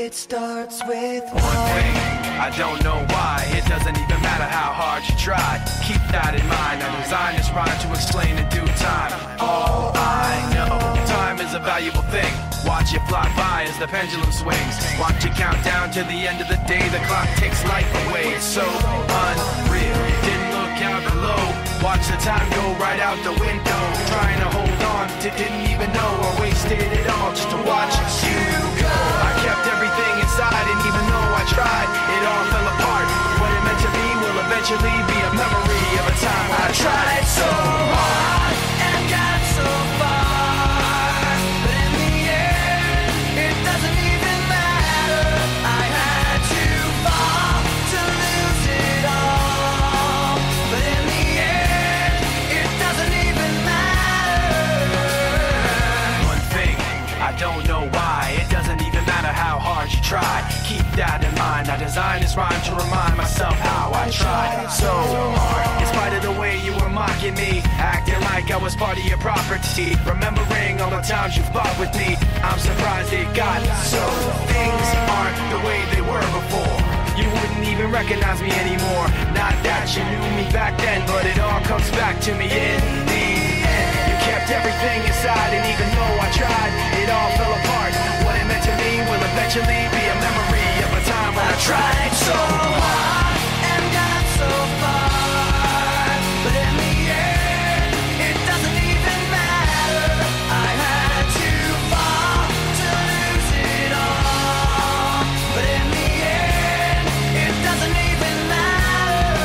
It starts with one thing. I don't know why. It doesn't even matter how hard you try. Keep that in mind. I designed this rhyme to explain in due time. All I know, time is a valuable thing. Watch it fly by as the pendulum swings. Watch it count down to the end of the day. The clock takes life away. It's so unreal. Didn't look out below. Watch the time go right out the window. Trying to hold on to didn't even know I wasted it all just to watch you go. I kept everything inside, and even though I tried, it all fell apart. What it meant to be will eventually be a memory of a time when I tried so hard and got so far, but in the end, it doesn't even matter. I had to fall to lose it all, but in the end, it doesn't even matter. One thing, I don't know why. It doesn't even matter how hard you try. Keep that in mind. I designed this rhyme to remind myself how I tried so hard. In spite of the way you were mocking me, acting like I was part of your property, remembering all the times you fought with me, I'm surprised it got so. Things aren't the way they were before. You wouldn't even recognize me anymore. Not that you knew me back then, but it all comes back to me in the end. You kept everything inside, and even though I tried, it all fell apart. What it meant to me will eventually be a memory of a time when I tried so hard and got so far, but in the end, it doesn't even matter. I had to fall to lose it all, but in the end, it doesn't even matter.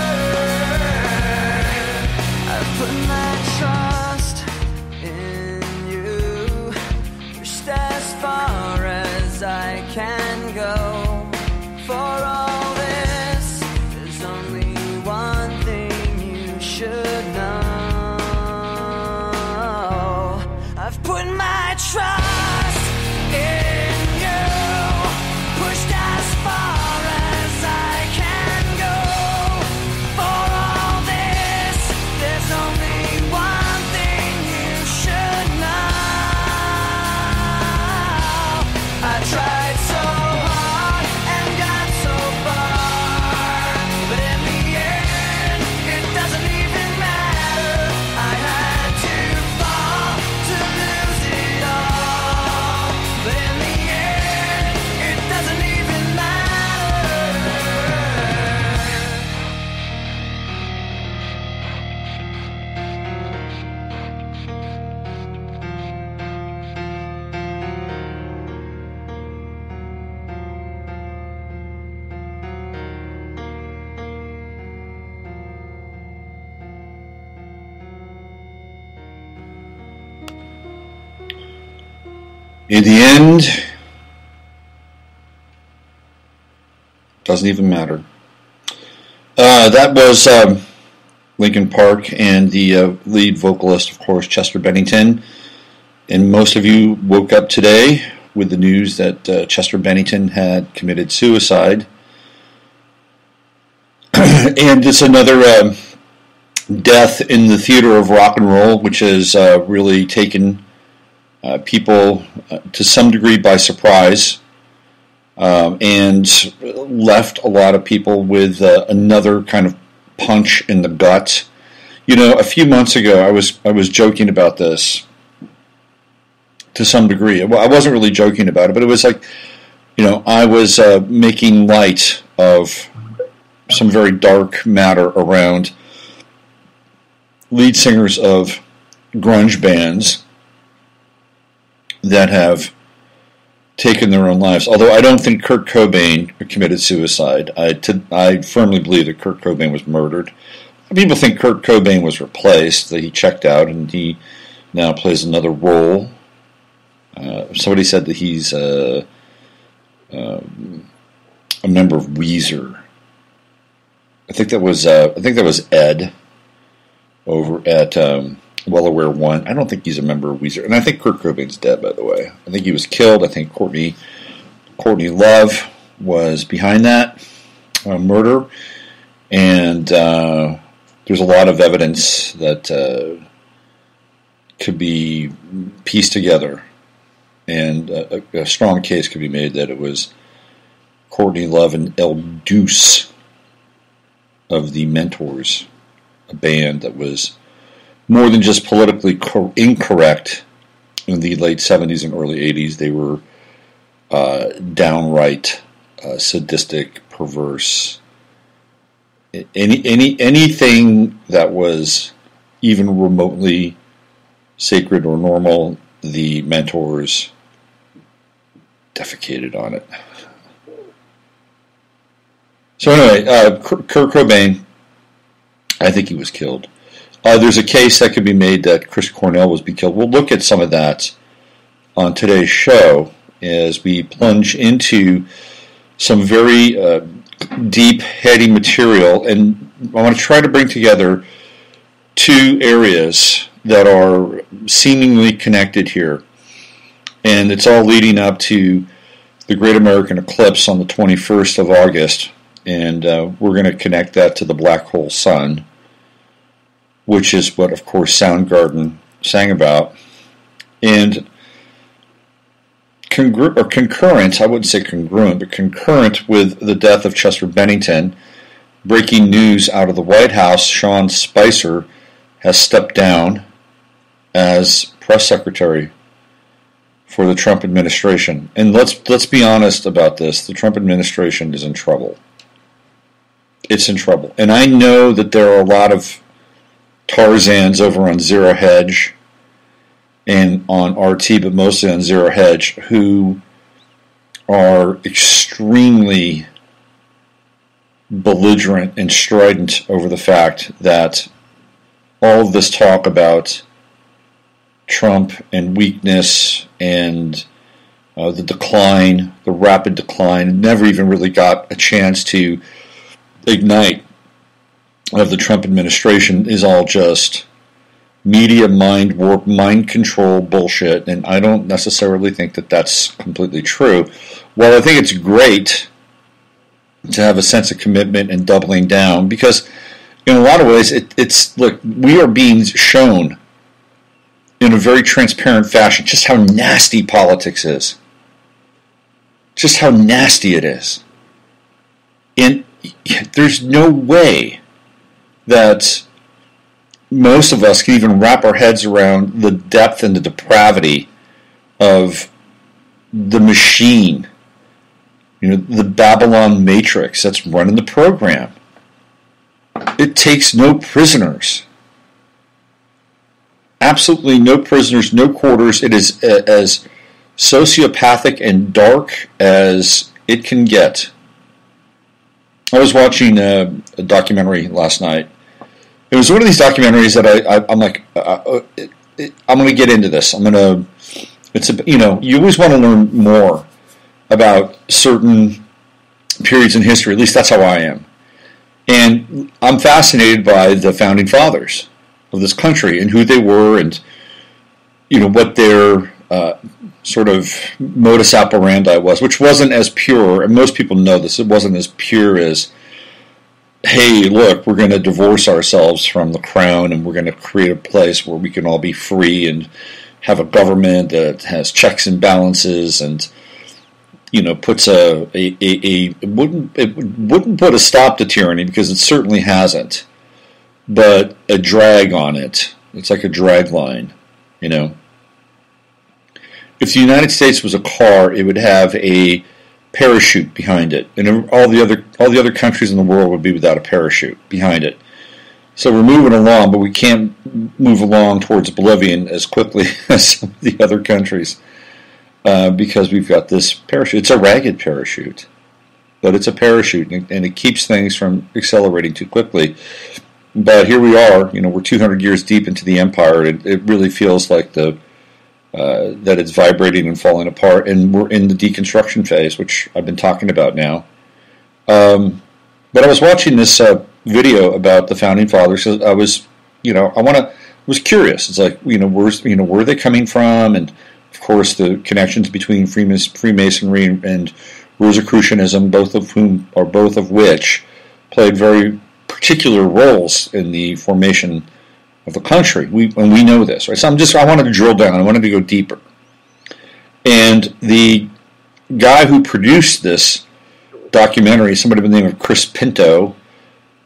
I've put my trust in you, pushed as far as I can go. For all this, there's only one thing you should know. I've put my trust in you, pushed as far as I can go. For all this, there's only one thing you should know. I tried so hard and got so far, but in the end, it doesn't even matter. I had to fall to lose it all, but in the end, it doesn't even matter. In the end, doesn't even matter. That was Linkin Park and the lead vocalist, of course, Chester-Bennington. And most of you woke up today with the news that Chester-Bennington had committed suicide. And it's another death in the theater of rock and roll, which has really taken people to some degree by surprise, and left a lot of people with another kind of punch in the gut. You know, a few months ago, I was joking about this to some degree. Well, I wasn't really joking about it, but it was like, you know, I was making light of some very dark matter around lead singers of grunge bands that have taken their own lives. Although I don't think Kurt Cobain committed suicide. I firmly believe that Kurt Cobain was murdered. People think Kurt Cobain was replaced, that he checked out and he now plays another role. Somebody said that he's a member of Weezer. I think that was Ed over at Well-Aware One. I don't think he's a member of Weezer, and I think Kurt Cobain's dead. By the way, I think he was killed. I think Courtney Love was behind that murder, and there's a lot of evidence that could be pieced together, and a strong case could be made that it was Courtney Love and El Deuce of the Mentors, a band that was more than just politically incorrect in the late 70s and early 80s. They were downright sadistic, perverse. Anything that was even remotely sacred or normal, the Mentors defecated on it. So anyway, Kurt Cobain, I think he was killed. There's a case that could be made that Chris-Cornell was killed. We'll look at some of that on today's show as we plunge into some very deep, heady material. And I want to try to bring together two areas that are seemingly connected here. And it's all leading up to the Great American Eclipse on the 21st of August. And we're going to connect that to the black hole sun, which is what, of course, Soundgarden sang about. And concurrent, I wouldn't say congruent, but concurrent with the death of Chester-Bennington, breaking news out of the White House, Sean Spicer has stepped down as press secretary for the Trump administration. And let's be honest about this. The Trump administration is in trouble. It's in trouble. And I know that there are a lot of Tarzans over on Zero Hedge and on RT, but mostly on Zero Hedge, who are extremely belligerent and strident over the fact that all of this talk about Trump and weakness and the decline, the rapid decline, never even really got a chance to ignite of the Trump administration is all just media mind warp, mind control bullshit, and I don't necessarily think that that's completely true. While I think it's great to have a sense of commitment and doubling down, because in a lot of ways it's look, we are being shown in a very transparent fashion just how nasty politics is. Just how nasty it is. And there's no way that most of us can even wrap our heads around the depth and the depravity of the machine, the Babylon matrix that's running the program. It takes no prisoners. Absolutely no prisoners, no quarters. It is as sociopathic and dark as it can get. I was watching a documentary last night. It was one of these documentaries that I'm like, I'm going to get into this. You always want to learn more about certain periods in history. At least that's how I am. And I'm fascinated by the founding fathers of this country and who they were and, what their sort of modus operandi was, which wasn't as pure, and most people know this, it wasn't as pure as, hey, look, we're going to divorce ourselves from the crown and we're going to create a place where we can all be free and have a government that has checks and balances and, puts it wouldn't put a stop to tyranny, because it certainly hasn't, but a drag on it. It's like a drag line, If the United States was a car, it would have a parachute behind it, and all the other countries in the world would be without a parachute behind it. So we're moving along, but we can't move along towards oblivion as quickly as some of the other countries because we've got this parachute. It's a ragged parachute, but it's a parachute, and it keeps things from accelerating too quickly. But here we are, we're 200 years deep into the empire, and it really feels like that it's vibrating and falling apart, and we're in the deconstruction phase, which I've been talking about now. But I was watching this video about the founding fathers. So I was, was curious. It's like, where are they coming from? And of course, the connections between Freemasonry and Rosicrucianism, both of which played very particular roles in the formation of the country. We know this, right? So I wanted to drill down. I wanted to go deeper. And the guy who produced this documentary, somebody by the name of Chris Pinto,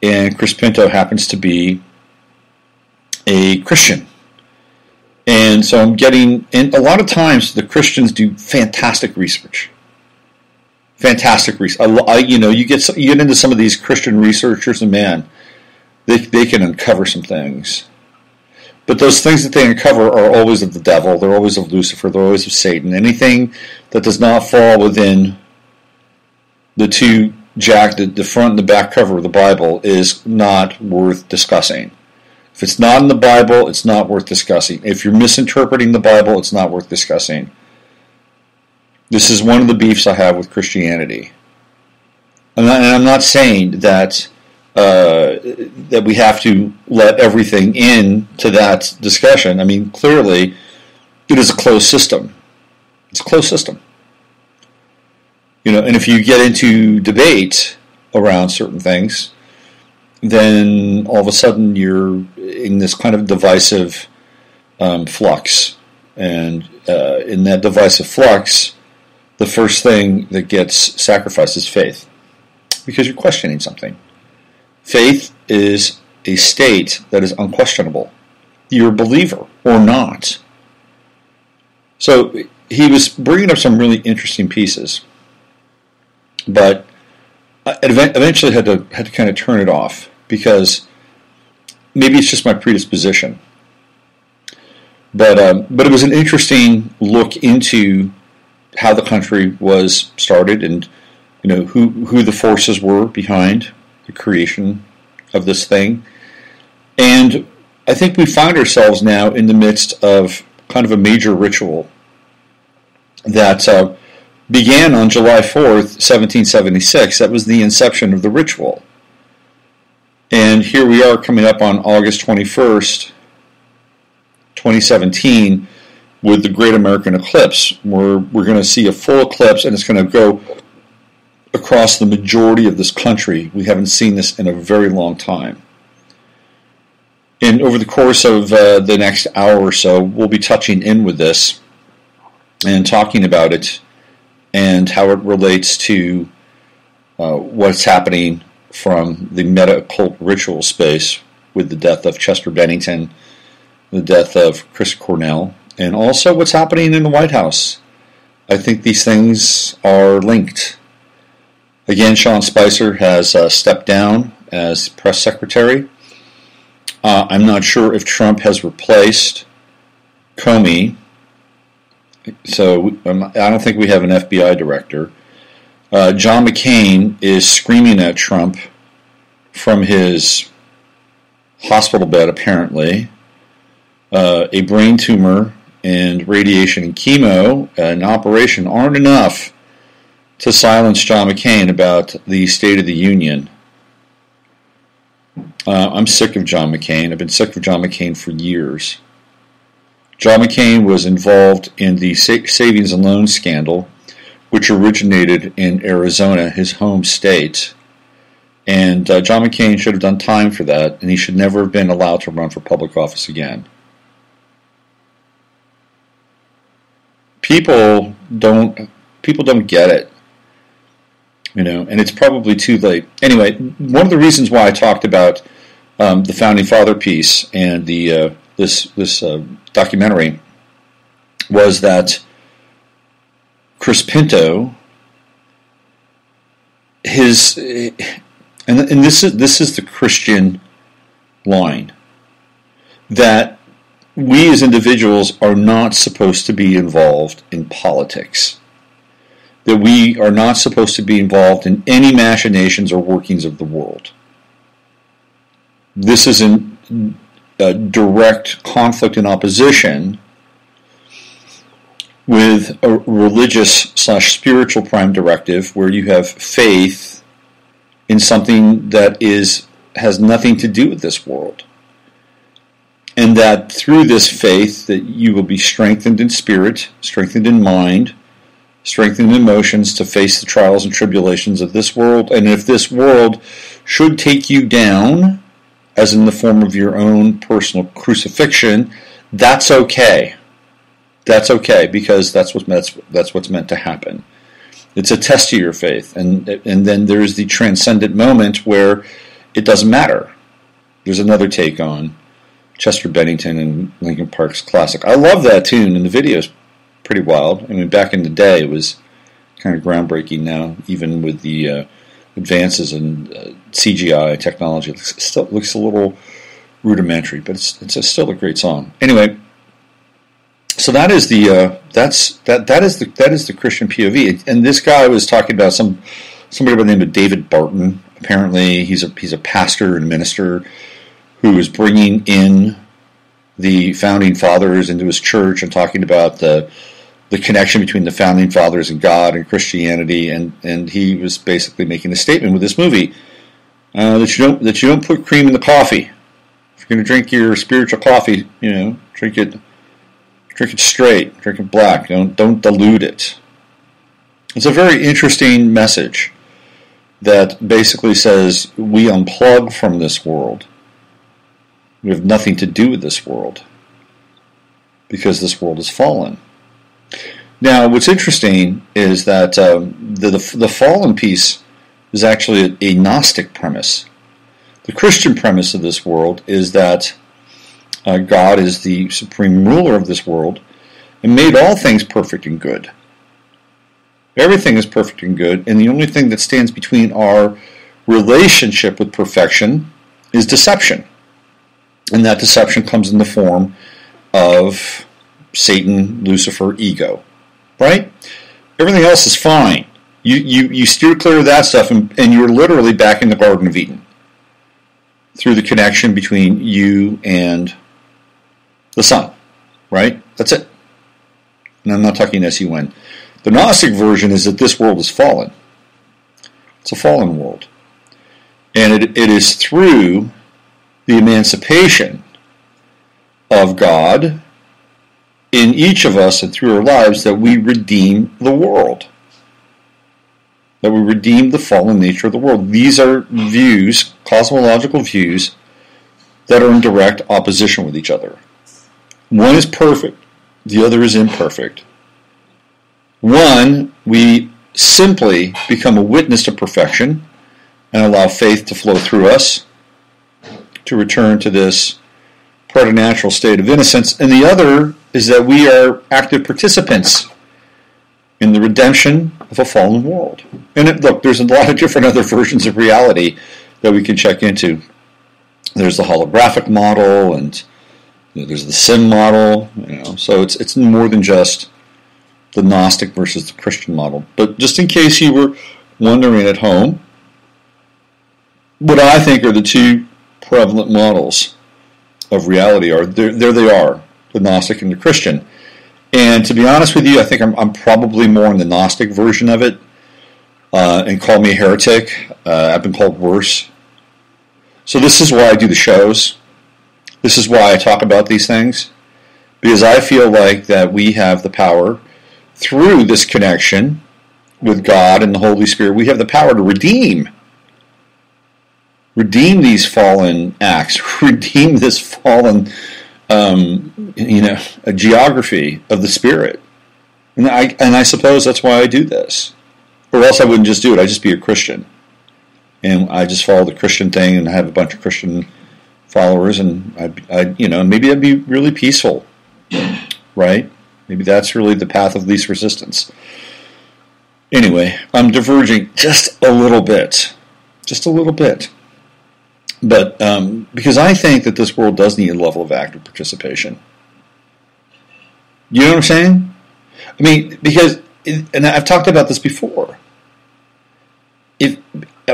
and Chris Pinto happens to be a Christian. And so I'm getting, and a lot of times the Christians do fantastic research. Fantastic research. You get into some of these Christian researchers, and man, they can uncover some things. But those things that they uncover are always of the devil. They're always of Lucifer. They're always of Satan. Anything that does not fall within the the front and the back cover of the Bible is not worth discussing. If it's not in the Bible, it's not worth discussing. If you're misinterpreting the Bible, it's not worth discussing. This is one of the beefs I have with Christianity. And I'm not saying that that we have to let everything in to that discussion. I mean, clearly, it is a closed system. It's a closed system. And if you get into debate around certain things, then all of a sudden you're in this kind of divisive flux. And in that divisive flux, the first thing that gets sacrificed is faith, because you're questioning something. Faith is a state that is unquestionable. You're a believer or not. So he was bringing up some really interesting pieces, but I eventually had to kind of turn it off, because maybe it's just my predisposition. But it was an interesting look into how the country was started, and who the forces were behind the creation of this thing. And I think we find ourselves now in the midst of kind of a major ritual that began on July 4th, 1776. That was the inception of the ritual. And here we are coming up on August 21st, 2017, with the Great American Eclipse, where we're going to see a full eclipse, and it's going to go across the majority of this country. We haven't seen this in a very long time. And over the course of the next hour or so, we'll be touching in with this and talking about it and how it relates to what's happening from the meta-occult ritual space with the death of Chester-Bennington, the death of Chris-Cornell, and also what's happening in the White House. I think these things are linked. Again, Sean Spicer has stepped down as press secretary. I'm not sure if Trump has replaced Comey, so I don't think we have an FBI director. John McCain is screaming at Trump from his hospital bed, apparently. A brain tumor and radiation and chemo and operation aren't enough to silence John McCain about the State of the Union. I'm sick of John McCain. I've been sick of John McCain for years. John McCain was involved in the savings and loan scandal, which originated in Arizona, his home state. And John McCain should have done time for that, and he should never have been allowed to run for public office again. People don't get it. And it's probably too late. Anyway, one of the reasons why I talked about the Founding Father piece and the this documentary was that Chris Pinto, and this is the Christian line, that we as individuals are not supposed to be involved in politics. That we are not supposed to be involved in any machinations or workings of the world. This is in direct conflict and opposition with a religious/spiritual prime directive where you have faith in something that has nothing to do with this world. And that through this faith that you will be strengthened in spirit, strengthened in mind, strengthened in emotions to face the trials and tribulations of this world. And if this world should take you down, as in the form of your own personal crucifixion, that's okay. That's okay, because that's what's meant to happen. It's a test of your faith. And then there's the transcendent moment where it doesn't matter. There's another take on Chester-Bennington and Linkin Park's classic. I love that tune, and the video's pretty wild. I mean, back in the day, it was kind of groundbreaking. Now, even with the advances in CGI technology, it still looks a little rudimentary, but it's still a great song. Anyway, so that is the Christian POV. And this guy was talking about somebody by the name of David Barton. Apparently, he's a pastor and minister who is bringing in the founding fathers into his church and talking about the connection between the founding fathers and God and Christianity, and he was basically making a statement with this movie that you don't put cream in the coffee. If you're going to drink your spiritual coffee, drink it straight, drink it black. Don't dilute it. It's a very interesting message that basically says we unplug from this world. We have nothing to do with this world because this world has fallen. Now, what's interesting is that the fallen piece is actually a Gnostic premise. The Christian premise of this world is that God is the supreme ruler of this world and made all things perfect and good. Everything is perfect and good, and the only thing that stands between our relationship with perfection is deception. And that deception comes in the form of Satan, Lucifer, ego. Right? Everything else is fine. You steer clear of that stuff, and you're literally back in the Garden of Eden through the connection between you and the sun. Right? That's it. And I'm not talking S-U-N. The Gnostic version is that this world is fallen. It's a fallen world. And it is through the emancipation of God in each of us and through our lives that we redeem the world. That we redeem the fallen nature of the world. These are views, cosmological views, that are in direct opposition with each other. One is perfect, the other is imperfect. One, we simply become a witness to perfection and allow faith to flow through us to return to this preternatural state of innocence, and the other is that we are active participants in the redemption of a fallen world. And look, there's a lot of different other versions of reality that we can check into. There's the holographic model, and there's the sin model. So it's more than just the Gnostic versus the Christian model. But just in case you were wondering at home, what I think are the two prevalent models of reality are there they are, the Gnostic and the Christian. And to be honest with you, I think I'm probably more in the Gnostic version of it. And call me a heretic. I've been called worse. So this is why I do the shows. This is why I talk about these things. Because I feel like that we have the power through this connection with God and the Holy Spirit. We have the power to redeem these fallen acts, redeem this fallen, a geography of the Spirit. And I suppose that's why I do this. Or else I wouldn't just do it. I'd just be a Christian. And I just follow the Christian thing and have a bunch of Christian followers, and maybe I'd be really peaceful, right? Maybe that's really the path of least resistance. Anyway, I'm diverging just a little bit. But because I think that this world does need a level of active participation. You know what I'm saying? I mean, because, and I've talked about this before. If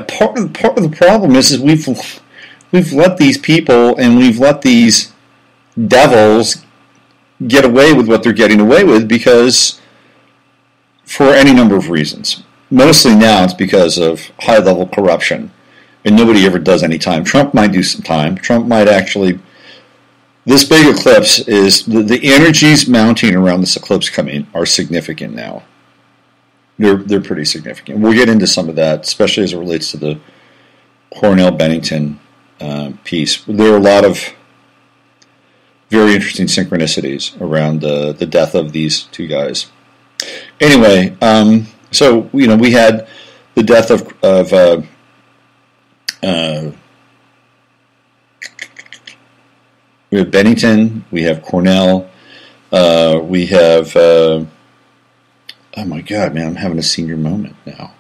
part of the problem is we've let these people and we've let these devils get away with what they're getting away with because for any number of reasons. Mostly now it's because of high-level corruption. And nobody ever does any time. Trump might do some time. Trump might actually... This big eclipse is... The energies mounting around this eclipse coming are significant now. They're pretty significant. We'll get into some of that, especially as it relates to the Cornell-Bennington piece. There are a lot of very interesting synchronicities around the death of these two guys. Anyway, So, we had the death of we have Bennington, we have Cornell, we have, oh my God, man, I'm having a senior moment now.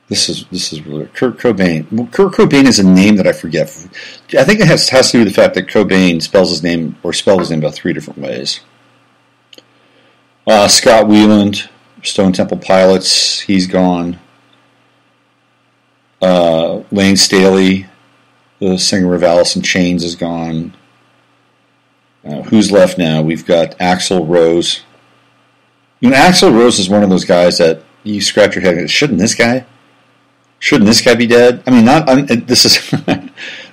This is really Kurt Cobain. Kurt Cobain is a name that I forget. I think it has to do with the fact that Cobain spelled his name about 3 different ways. Scott Weiland, Stone Temple Pilots, he's gone. Lane Staley, the singer of Alice in Chains, is gone. Who's left now? We've got Axl Rose. Axl Rose is one of those guys that you scratch your head and go, shouldn't this guy be dead? I mean, this is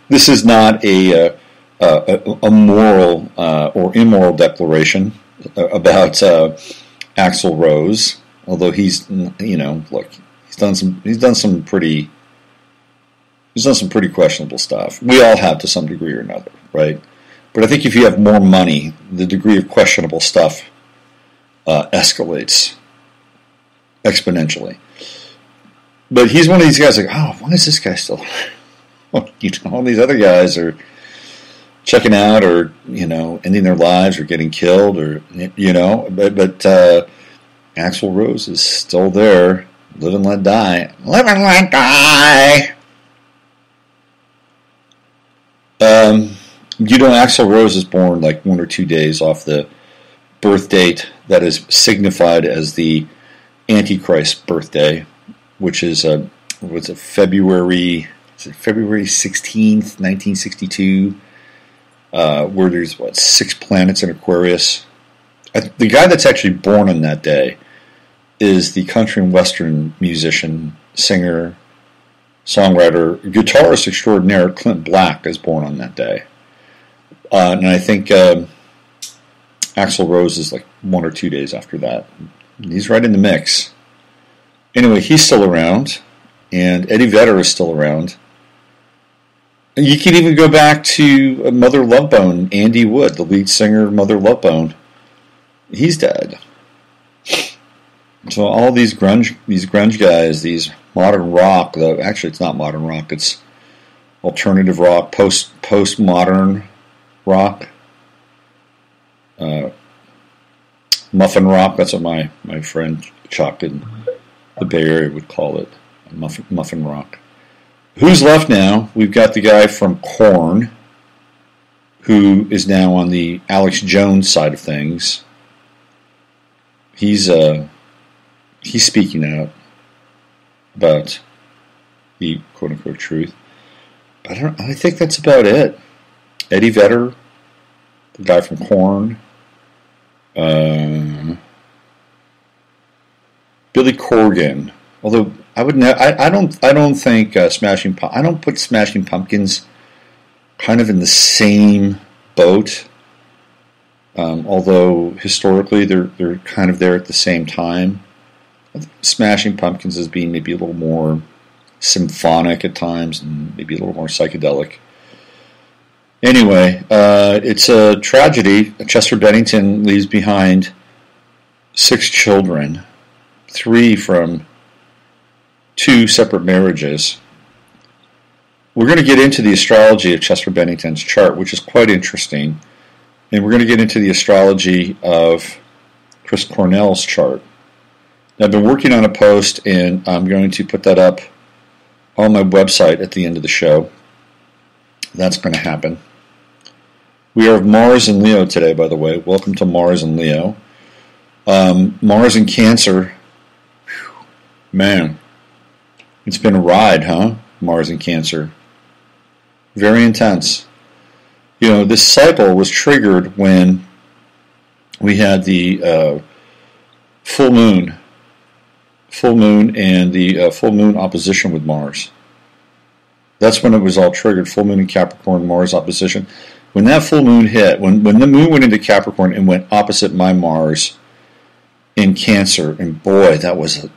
this is not a moral or immoral declaration about Axl Rose, although he's look, he's done some pretty questionable stuff. We all have to some degree or another, right? But I think if you have more money, the degree of questionable stuff escalates exponentially. But he's one of these guys like, oh, why is this guy still? All these other guys are checking out, or ending their lives, or getting killed, or But Axl Rose is still there, live and let die, live and let die. Axl Rose is born like 1 or 2 days off the birth date that is signified as the Antichrist birthday, which is February 16th, 1962, where there's 6 planets in Aquarius. The guy that's actually born on that day is the country and western musician, singer, songwriter, guitarist extraordinaire Clint Black is born on that day. And I think Axl Rose is like 1 or 2 days after that. He's right in the mix. Anyway, he's still around, and Eddie Vedder is still around. And you can even go back to Mother Love Bone, Andy Wood, the lead singer of Mother Love Bone. He's dead. So all these grunge guys, these modern rock, though actually it's not modern rock, it's alternative rock, postmodern rock, muffin rock. That's what my friend Chuck in the Bay Area would call it, muffin rock. Who's left now? We've got the guy from Korn, who is now on the Alex Jones side of things. He's speaking out about the quote-unquote truth. But I think that's about it. Eddie Vedder, the guy from Korn, Billy Corgan. Although I don't think Smashing. I don't put Smashing Pumpkins kind of in the same boat. Although historically they're kind of there at the same time. Smashing Pumpkins as being maybe a little more symphonic at times and maybe a little more psychedelic. Anyway, it's a tragedy. Chester-Bennington leaves behind 6 children, 3 from 2 separate marriages. We're going to get into the astrology of Chester-Bennington's chart, which is quite interesting. And we're going to get into the astrology of Chris-Cornell's chart. Now, I've been working on a post, and I'm going to put that up on my website at the end of the show. That's going to happen. We are Mars and Leo today, by the way. Welcome to Mars and Leo. Mars and Cancer. Whew, man, it's been a ride, huh? Mars and Cancer. Very intense. This cycle was triggered when we had the full moon and the full moon opposition with Mars. That's when it was all triggered. Full moon in Capricorn, Mars opposition. When that full moon hit, when the moon went into Capricorn and went opposite my Mars in Cancer, and boy, that was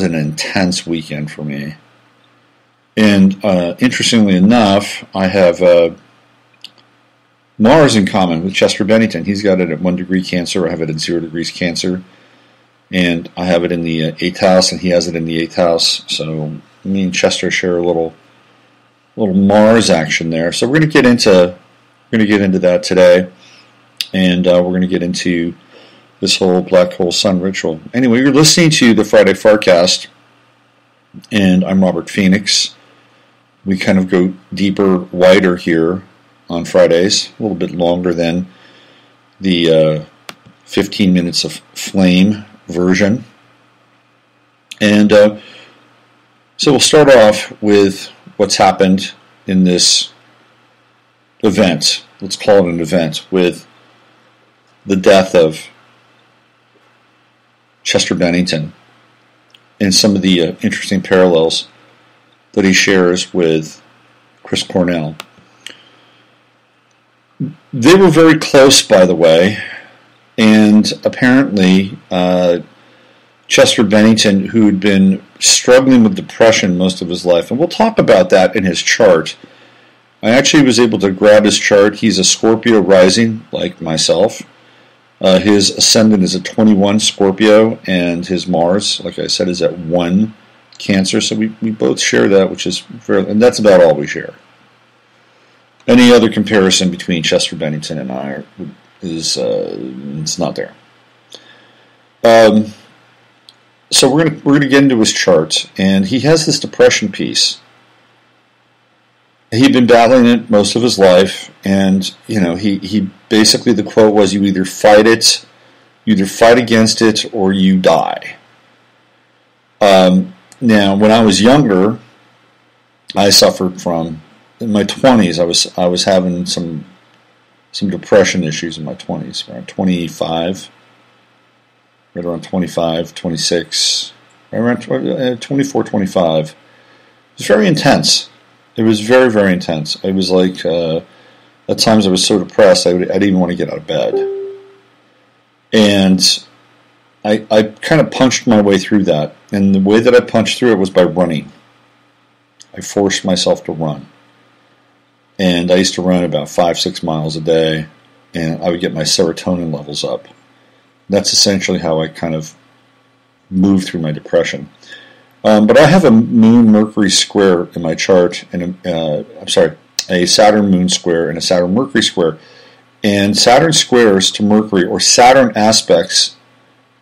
an intense weekend for me. And interestingly enough, I have Mars in common with Chester-Bennington. He's got it at 1 degree Cancer. I have it at 0 degrees Cancer. and I have it in the 8th house, and he has it in the 8th house. So me and Chester share a little Mars action there. So we're going to get into that today, and we're going to get into this whole black hole sun ritual. Anyway, you're listening to the Friday FARcast, and I'm Robert Phoenix. We kind of go deeper, wider here on Fridays, a little bit longer than the 15 minutes of flame version. And so we'll start off with what's happened in this event. Let's call it an event, with the death of Chester-Bennington and some of the interesting parallels that he shares with Chris-Cornell. They were very close, by the way, and apparently Chester-Bennington, who had been struggling with depression most of his life, and we'll talk about that in his chart. I actually was able to grab his chart. He's a Scorpio rising, like myself. His ascendant is a 21 Scorpio, and his Mars, like I said, is at 1 Cancer. So we both share that, which is fair, and that's about all we share. Any other comparison between Chester-Bennington and I is it's not there. So we're gonna get into his chart, and he has this depression piece. He'd been battling it most of his life, and he basically, the quote was, "You either fight against it, or you die." Now, when I was younger, I suffered from, in my 20s, I was having some depression issues in my 20s, around 25. Right around 25, 26, right around 24, 25. It was very intense. It was very, very intense. I was like, at times I was so depressed I didn't even want to get out of bed. And I kind of punched my way through that. And the way that I punched through it was by running. I forced myself to run. And I used to run about 5-6 miles a day, and I would get my serotonin levels up. That's essentially how I kind of moved through my depression. But I have a Moon-Mercury square in my chart, and a Saturn-Moon square and a Saturn-Mercury square. And Saturn squares to Mercury, or Saturn aspects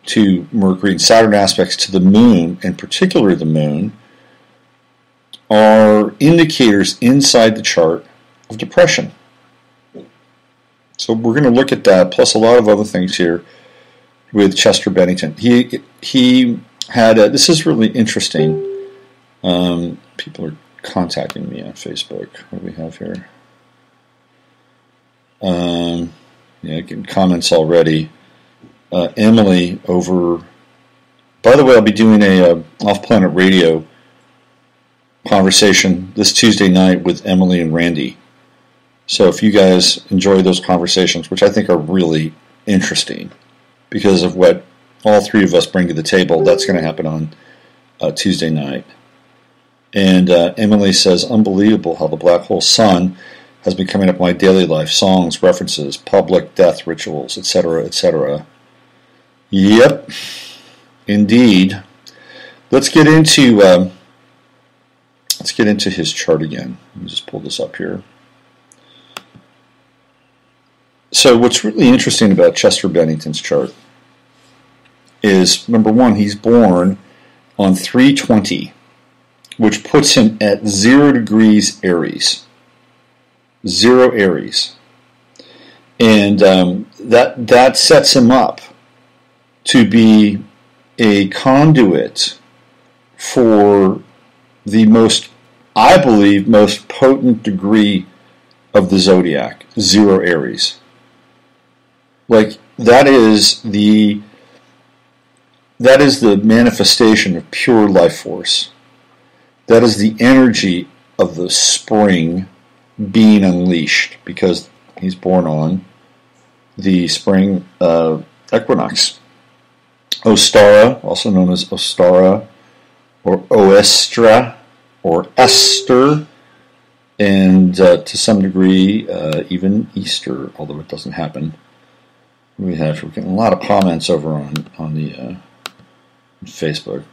to Mercury and Saturn aspects to the Moon, in particular the Moon, are indicators inside the chart of depression. So we're going to look at that, plus a lot of other things here with Chester-Bennington. He had this is really interesting. People are contacting me on Facebook. What do we have here? Getting comments already. Emily over. By the way, I'll be doing a off-planet radio conversation this Tuesday night with Emily and Randy. So if you guys enjoy those conversations, which I think are really interesting because of what all three of us bring to the table, that's going to happen on Tuesday night. And Emily says, "Unbelievable how the black hole sun has been coming up in my daily life. Songs, references, public death rituals, etc., etc." Yep, indeed. Let's get into his chart again. Let me just pull this up here. So what's really interesting about Chester-Bennington's chart is, number one, he's born on 3/20, which puts him at 0 degrees Aries. 0 Aries. And that sets him up to be a conduit for the most potent degree of the zodiac, 0 Aries. Like, that is the manifestation of pure life force. That is the energy of the spring being unleashed, because he's born on the spring equinox. Ostara, also known as Ostara, or Oestra, or Esther, and to some degree even Easter, although it doesn't happen. We're getting a lot of comments over on the Facebook.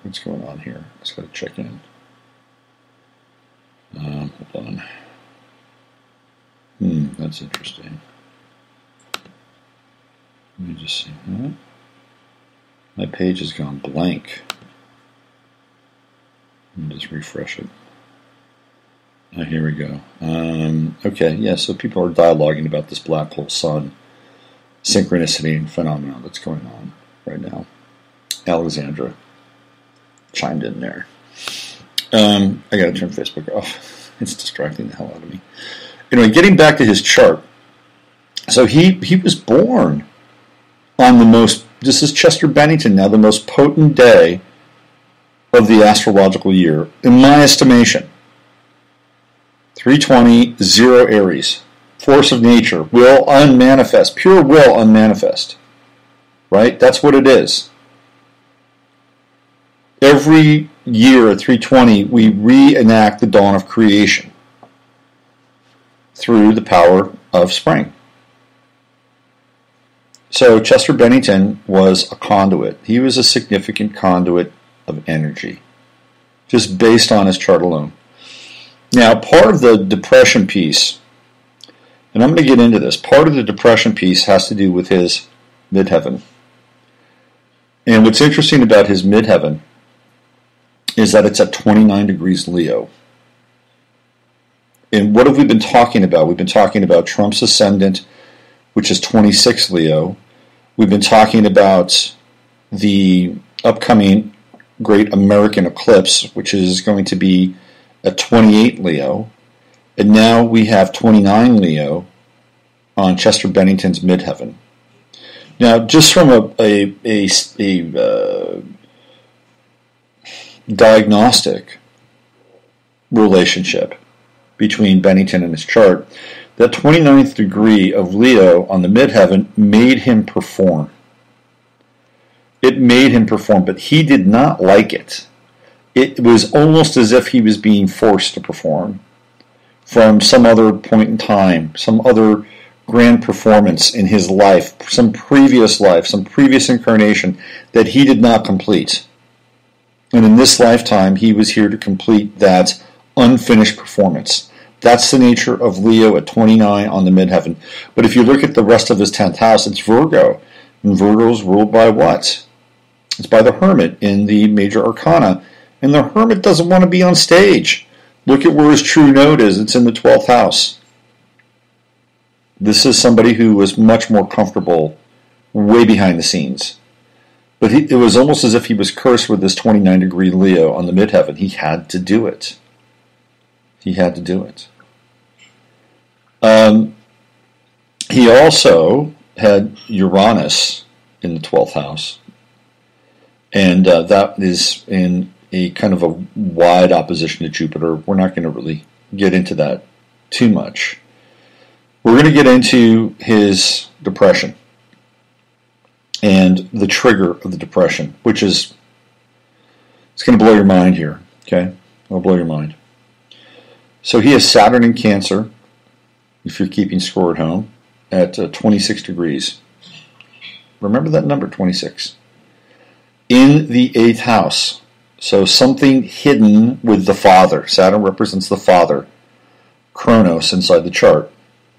What's going on here? Let's go check in. Hold on. That's interesting. Let me just see. My page has gone blank. Let me just refresh it. Here we go. Okay, yeah, so people are dialoguing about this black hole sun synchronicity and phenomenon that's going on right now. Alexandra chimed in there. I gotta turn Facebook off. It's distracting the hell out of me. Anyway, getting back to his chart. So he was born on this is Chester-Bennington now, the most potent day of the astrological year, in my estimation. 320, 0 Aries. Force of nature, will unmanifest, pure will unmanifest. Right? That's what it is. Every year at 320, we reenact the dawn of creation through the power of spring. So Chester-Bennington was a conduit. He was a significant conduit of energy, just based on his chart alone. Now, part of the depression piece, and I'm going to get into this, part of the depression piece has to do with his midheaven. And what's interesting about his midheaven is that it's at 29 degrees Leo. And what have we been talking about? We've been talking about Trump's ascendant, which is 26 Leo. We've been talking about the upcoming Great American Eclipse, which is going to be at 28 Leo. And now we have 29 Leo on Chester-Bennington's midheaven. Now, just from a diagnostic relationship between Bennington and his chart, that 29th degree of Leo on the midheaven made him perform. It made him perform, but he did not like it. It was almost as if he was being forced to perform from some other point in time, some other grand performance in his life, some previous incarnation that he did not complete. And in this lifetime, he was here to complete that unfinished performance. That's the nature of Leo at 29 on the midheaven. But if you look at the rest of his 10th house, it's Virgo. And Virgo is ruled by what? It's by the Hermit in the major arcana. And the Hermit doesn't want to be on stage. Look at where his true node is. It's in the 12th house. This is somebody who was much more comfortable way behind the scenes. But it was almost as if he was cursed with this 29 degree Leo on the midheaven. He had to do it. He had to do it. He also had Uranus in the 12th house. And that is in a kind of a wide opposition to Jupiter. We're not going to really get into that too much. We're going to get into his depression and the trigger of the depression, which is, it's going to blow your mind here, okay? It'll blow your mind. So he has Saturn in Cancer, if you're keeping score at home, at 26 degrees. Remember that number, 26. In the 8th house. So something hidden with the father. Saturn represents the father. Kronos inside the chart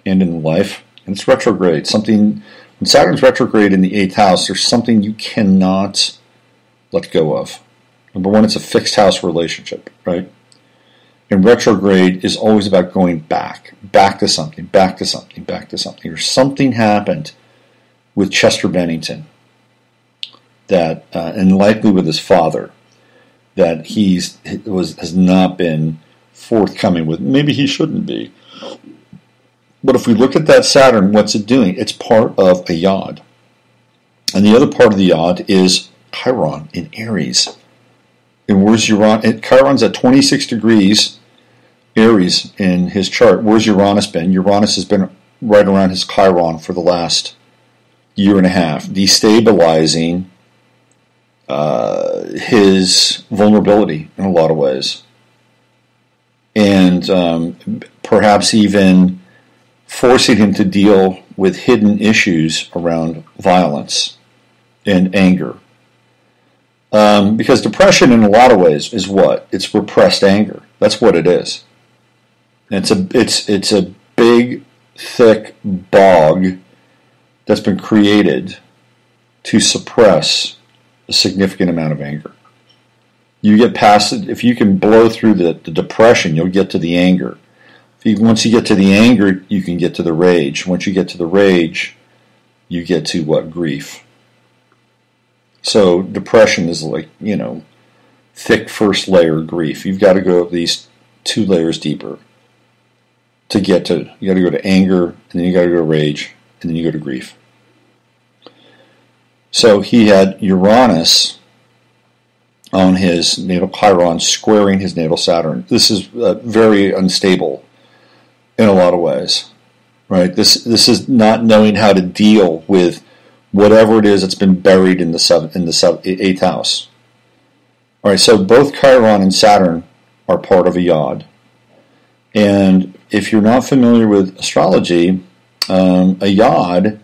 and in life. And it's retrograde. When Saturn's retrograde in the 8th house, there's something you cannot let go of. Number one, it's a fixed house relationship, right? And retrograde is always about going back to something, back to something, back to something. Or something happened with Chester-Bennington that, and likely with his father, that has not been forthcoming with. Maybe he shouldn't be. But if we look at that Saturn, what's it doing? It's part of a yod. And the other part of the yod is Chiron in Aries. And where's Uranus? Chiron's at 26 degrees Aries in his chart. Where's Uranus been? Uranus has been right around his Chiron for the last year and a half, destabilizing his vulnerability in a lot of ways. And perhaps even forcing him to deal with hidden issues around violence and anger. Because depression, in a lot of ways, is what? It's repressed anger. That's what it is. It's a big, thick bog that's been created to suppress a significant amount of anger. You get past it. If you can blow through the depression, you'll get to the anger. Once you get to the anger, you can get to the rage. Once you get to the rage, you get to what? Grief. So depression is like, thick first layer grief. You've got to go at least 2 layers deeper to get to. You got to go to anger, and then you got to go to rage, and then you go to grief. So he had Uranus on his natal Chiron squaring his natal Saturn. This is very unstable in a lot of ways, right? This is not knowing how to deal with whatever it is that's been buried in the 8th house. All right, so both Chiron and Saturn are part of a yod. And if you're not familiar with astrology, a yod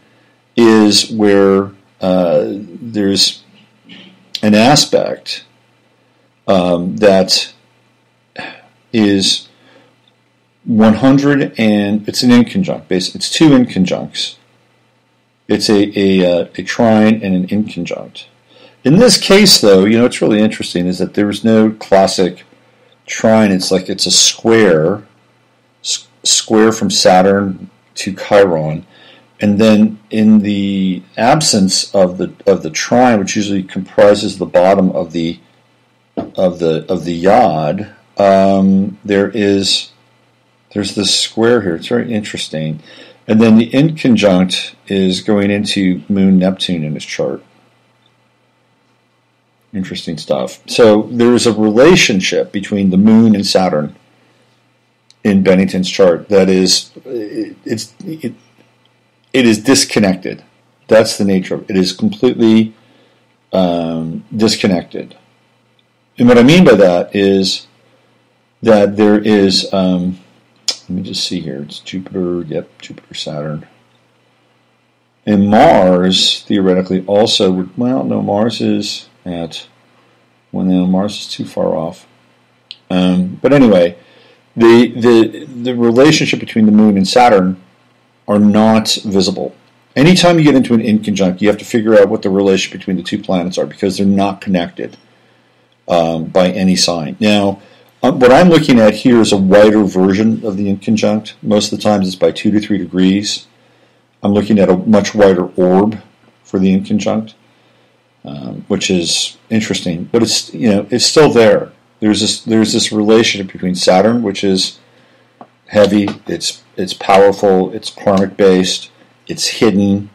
is where there's an aspect that is 100, and it's an inconjunct. Basically, it's 2 inconjuncts. It's a trine and an inconjunct. In this case, though, what's really interesting is that there's no classic trine. It's a square from Saturn to Chiron, and then in the absence of the trine, which usually comprises the bottom of the yod, there's this square here. It's very interesting. And then the inconjunct is going into Moon Neptune in his chart. Interesting stuff. So there's a relationship between the Moon and Saturn in Bennington's chart that is it is disconnected. That's the nature of it. It is completely disconnected. And what I mean by that is that there is, let me just see here, it's Jupiter, Jupiter, Saturn. And Mars, theoretically, also would, Mars is Mars is too far off. But anyway, the relationship between the Moon and Saturn are not visible. Anytime you get into an inconjunct, you have to figure out what the relationship between the 2 planets are, because they're not connected by any sign. Now, what I'm looking at here is a wider version of the inconjunct. Most of the times it's by 2 to 3 degrees. I'm looking at a much wider orb for the inconjunct, which is interesting. But it's still there. There's this relationship between Saturn, which is heavy, it's powerful, it's karmic based, it's hidden,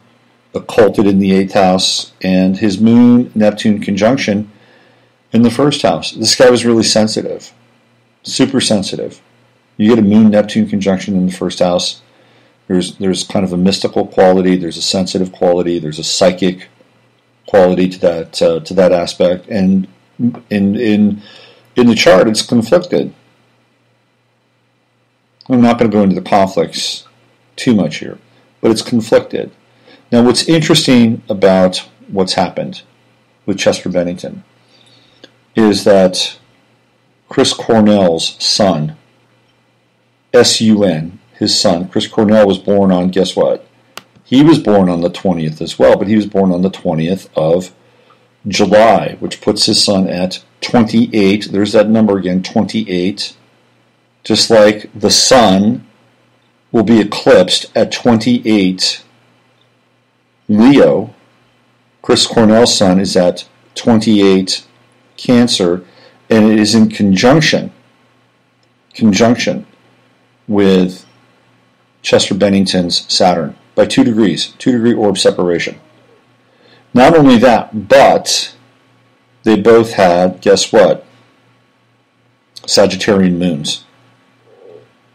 occulted in the 8th house, and his Moon Neptune conjunction in the 1st house. This guy was really sensitive. Super sensitive. You get a Moon Neptune conjunction in the 1st house. There's kind of a mystical quality. There's a sensitive quality. There's a psychic quality to that aspect. And in the chart, it's conflicted. I'm not going to go into the conflicts too much here, but it's conflicted. Now, what's interesting about what's happened with Chester-Bennington is that Chris-Cornell's son, S-U-N, his son, Chris-Cornell, was born on, guess what? He was born on the 20th as well, but he was born on the 20th of July, which puts his son at 28. There's that number again, 28. Just like the sun will be eclipsed at 28 Leo, Chris-Cornell's sun is at 28 Cancer, and it is in conjunction with Chester-Bennington's Saturn by 2 degrees, 2-degree orb separation. Not only that, but they both had, guess what? Sagittarian moons.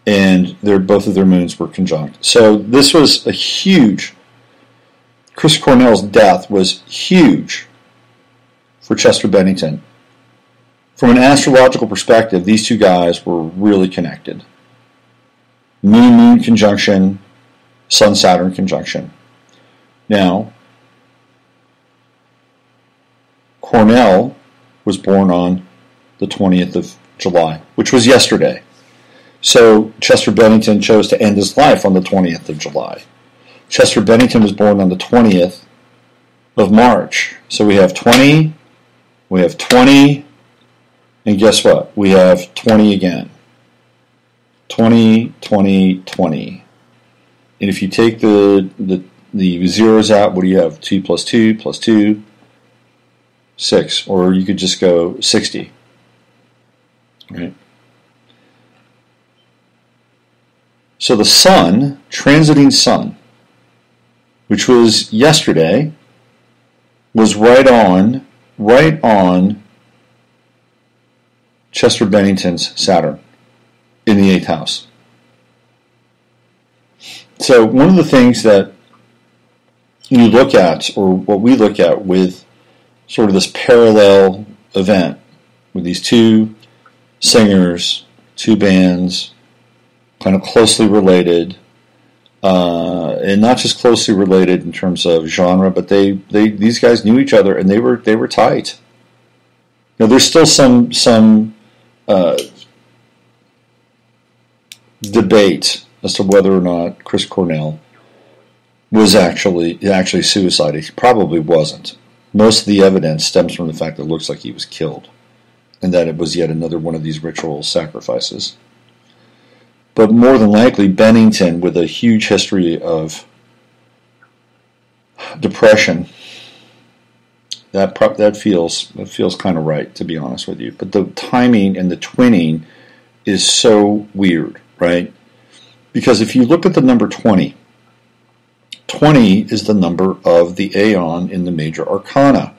And both of their moons were conjunct. So this was a huge, Chris-Cornell's death was huge for Chester-Bennington. From an astrological perspective, these 2 guys were really connected. Moon-Moon conjunction, Sun-Saturn conjunction. Now, Cornell was born on the 20th of July, which was yesterday. So Chester-Bennington chose to end his life on the 20th of July. Chester-Bennington was born on the 20th of March. So we have 20, and guess what? We have 20 again. 20, 20, 20. And if you take the zeros out, what do you have? 2 plus 2 plus 2, 6. Or you could just go 60. Right? So the sun, transiting sun, which was yesterday, was right on Chester-Bennington's Saturn in the 8th house. So one of the things that you look at, or what we look at with sort of this parallel event, with these two singers, two bands, kind of closely related, and not just closely related in terms of genre, but these guys knew each other and they were tight. Now there's still some debate as to whether or not Chris-Cornell was actually suicided. He probably wasn't. Most of the evidence stems from the fact that it looks like he was killed, and that it was yet another one of these ritual sacrifices. But more than likely, Bennington, with a huge history of depression, that feels kind of right, to be honest with you. But the timing and the twinning is so weird, right? Because if you look at the number 20, 20 is the number of the Aeon in the major arcana.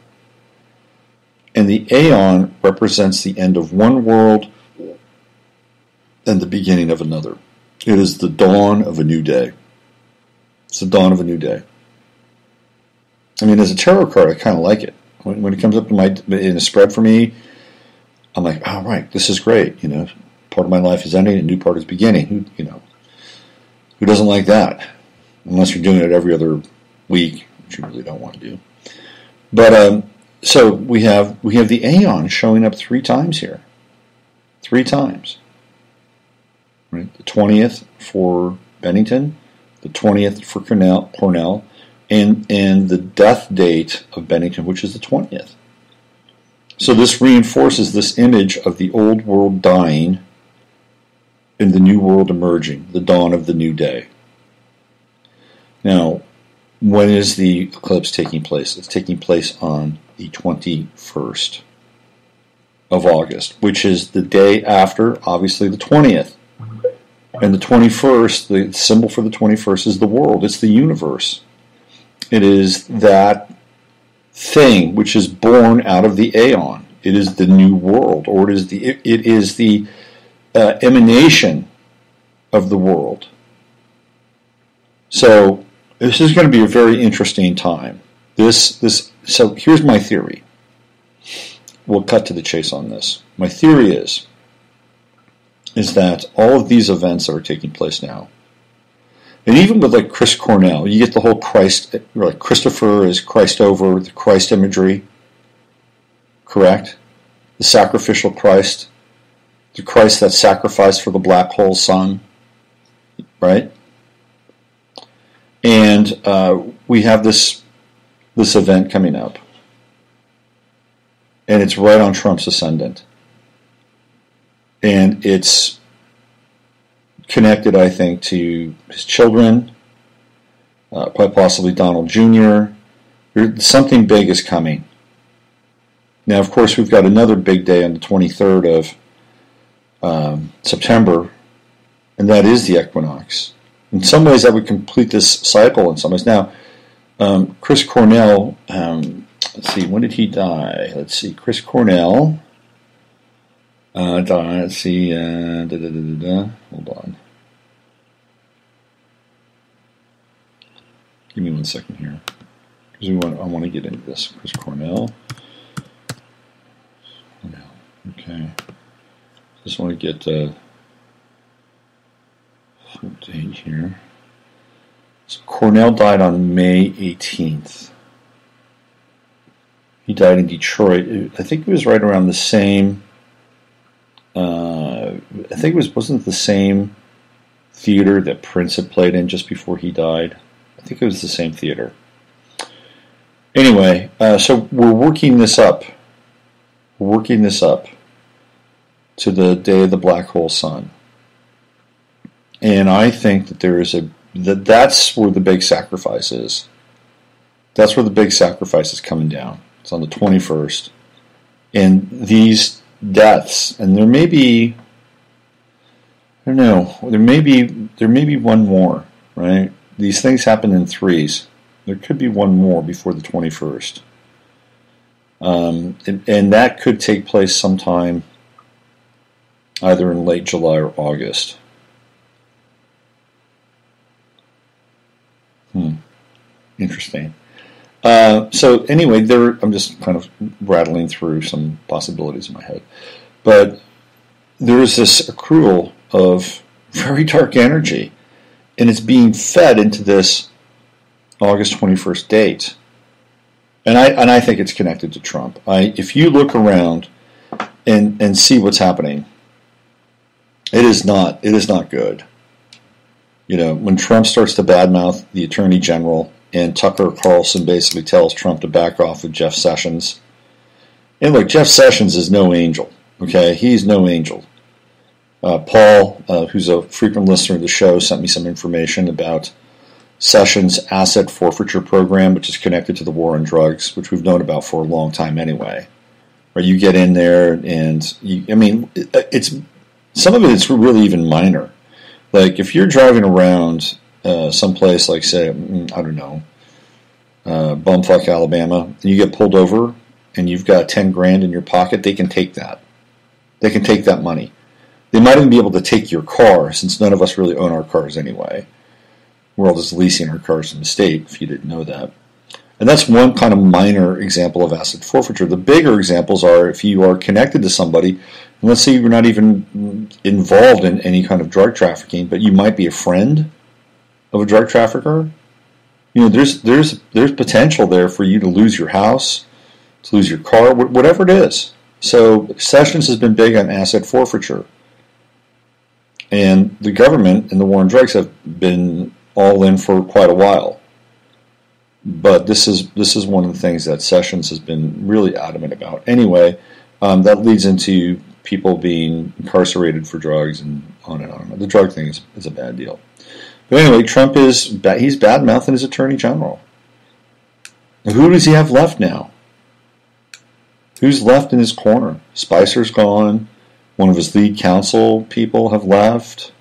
And the Aeon represents the end of one world and the beginning of another. It is the dawn of a new day. It's the dawn of a new day. I mean, as a tarot card, I kind of like it. When it comes up in a spread for me, I'm like, oh, right, this is great. You know, part of my life is ending, a new part is beginning. Who doesn't like that? Unless you're doing it every other week, which you really don't want to do. But so we have the Aeon showing up 3 times here. 3 times. Right? The 20th for Bennington, the 20th for Cornell, and the death date of Bennington, which is the 20th. So this reinforces this image of the old world dying and the new world emerging, the dawn of the new day. Now, when is the eclipse taking place? It's taking place on the 21st of August, which is the day after, obviously, the 20th. And the 21st, the symbol for the 21st is the world. It's the universe. It is that thing which is born out of the Aeon. It is the new world, or it is the emanation of the world. So this is going to be a very interesting time. So here's my theory. We'll cut to the chase on this. My theory is that all of these events that are taking place now, and even with like Chris-Cornell, you get the whole Christ, like Christopher is Christ over, the Christ imagery, correct? The sacrificial Christ, the Christ that sacrificed for the black hole sun, right? And we have this event coming up, and it's right on Trump's ascendant. And it's connected, I think, to his children, quite possibly Donald Jr. Something big is coming. Now, of course, we've got another big day on the 23rd of September, and that is the equinox. In some ways, that would complete this cycle in some ways. Now, Chris-Cornell, let's see, when did he die? Let's see, Chris-Cornell... let's see, hold on. Give me 1 second here. Because I want to get into this. Chris-Cornell. Okay. Just want to get full date here. So Cornell died on May 18th. He died in Detroit. I think it was right around the same. I think it wasn't the same theater that Prince had played in just before he died. I think it was the same theater. Anyway, so we're working this up. We're working this up to the day of the black hole sun. And I think that that's where the big sacrifice is. That's where the big sacrifice is coming down. It's on the 21st. And these deaths, and there may be, I don't know, there may be one more, right? These things happen in threes. There could be one more before the 21st. And that could take place sometime either in late July or August. Interesting. So anyway, I'm just kind of rattling through some possibilities in my head. But there is this accrual of very dark energy, and it's being fed into this August 21st date. And I think it's connected to Trump. If you look around and see what's happening, it is not good. You know, when Trump starts to badmouth the Attorney General, and Tucker Carlson basically tells Trump to back off with Jeff Sessions. And look, Jeff Sessions is no angel, okay? He's no angel. Paul, who's a frequent listener of the show, sent me some information about Sessions' asset forfeiture program, which is connected to the war on drugs, which we've known about for a long time anyway. Where you get in there and, it's some of it's really even minor. Like, if you're driving around someplace like, say, I don't know, bumfuck Alabama, and you get pulled over and you've got $10,000 in your pocket, they can take that. They can take that money. They might even be able to take your car, since none of us really own our cars anyway. We're all just leasing our cars from the state, if you didn't know that. And that's one kind of minor example of asset forfeiture. The bigger examples are if you are connected to somebody, and let's say you're not even involved in any kind of drug trafficking, but you might be a friend of a drug trafficker. You know, there's potential there for you to lose your house, to lose your car, whatever it is. So Sessions has been big on asset forfeiture. And the government and the war on drugs have been all in for quite a while. But this is one of the things that Sessions has been really adamant about. Anyway, that leads into people being incarcerated for drugs and on and on. The drug thing is a bad deal. But anyway, Trump he's bad-mouthing his attorney general. And who does he have left now? Who's left in his corner? Spicer's gone. One of his lead counsel people have left.